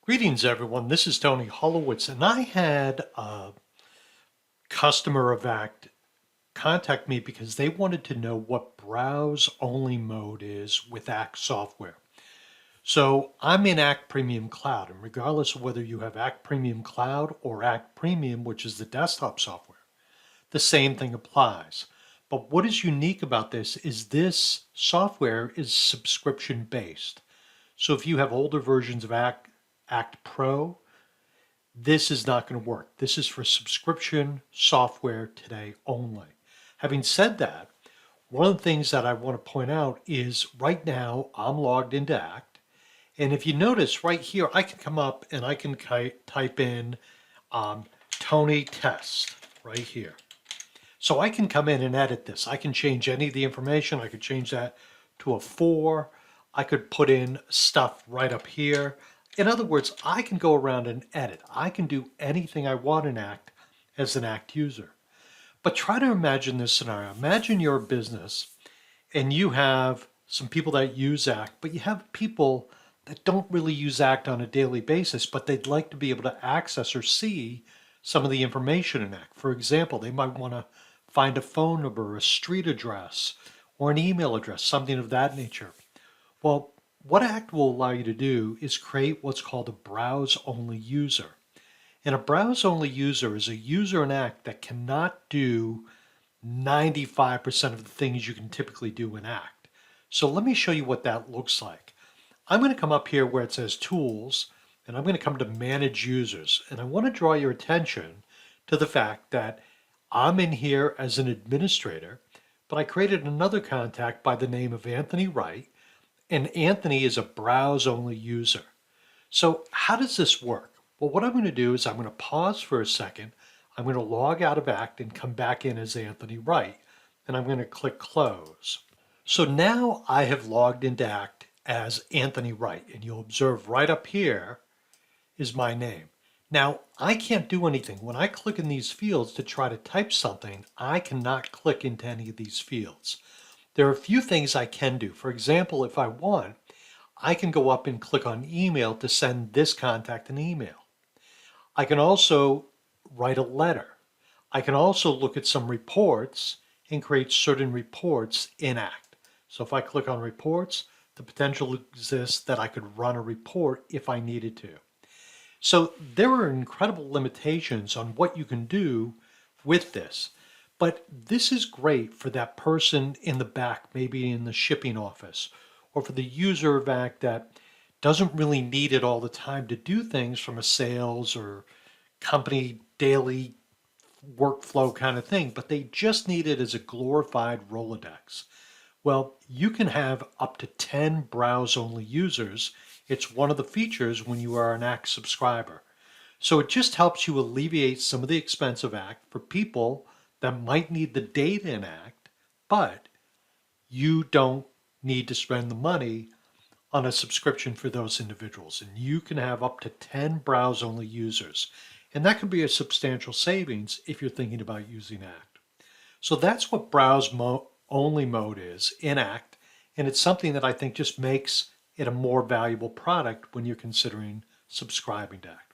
Greetings, everyone. This is Tony Holowitz, and I had a customer of Act contact me because they wanted to know what browse-only mode is with Act software. So I'm in Act Premium Cloud, and regardless of whether you have Act Premium Cloud or Act Premium, which is the desktop software, the same thing applies. But what is unique about this software is subscription-based. So if you have older versions of Act Pro, this is not going to work. This is for subscription software today only. Having said that, one of the things that I want to point out is right now I'm logged into Act. And if you notice right here, I can come up and I can type in Tony Test right here. So I can come in and edit this. I can change any of the information. I could change that to a 4. I could put in stuff right up here. In other words, I can go around and edit. I can do anything I want in Act as an Act user. But try to imagine this scenario. Imagine you're a business and you have some people that use Act, but you have people that don't really use Act on a daily basis, but they'd like to be able to access or see some of the information in Act. For example, they might want to find a phone number, a street address, or an email address, something of that nature. Well, what Act will allow you to do is create what's called a browse-only user. And a browse-only user is a user in Act that cannot do 95% of the things you can typically do in Act. So let me show you what that looks like. I'm going to come up here where it says Tools, and I'm going to come to Manage Users. And I want to draw your attention to the fact that I'm in here as an administrator, but I created another contact by the name of Anthony Wright, and Anthony is a browse-only user. So how does this work? Well, what I'm going to do is I'm going to pause for a second. I'm going to log out of Act and come back in as Anthony Wright, and I'm going to click Close. So now I have logged into Act as Anthony Wright, and you'll observe right up here is my name. Now, I can't do anything. When I click in these fields to try to type something, I cannot click into any of these fields. There are a few things I can do. For example, if I want, I can go up and click on email to send this contact an email. I can also write a letter. I can also look at some reports and create certain reports in Act. So if I click on reports, the potential exists that I could run a report if I needed to. So there are incredible limitations on what you can do with this. But this is great for that person in the back, maybe in the shipping office, or for the user of Act that doesn't really need it all the time to do things from a sales or company daily workflow kind of thing, but they just need it as a glorified Rolodex. Well, you can have up to 10 browse-only users. It's one of the features when you are an Act subscriber. So it just helps you alleviate some of the expense of Act for people that might need the data in Act, but you don't need to spend the money on a subscription for those individuals. And you can have up to 10 browse-only users. And that could be a substantial savings if you're thinking about using Act. So that's what browse-only mode is in Act. And it's something that I think just makes it a more valuable product when you're considering subscribing to Act.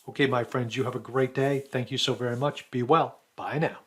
Okay, my friends, you have a great day. Thank you so very much. Be well. Bye now.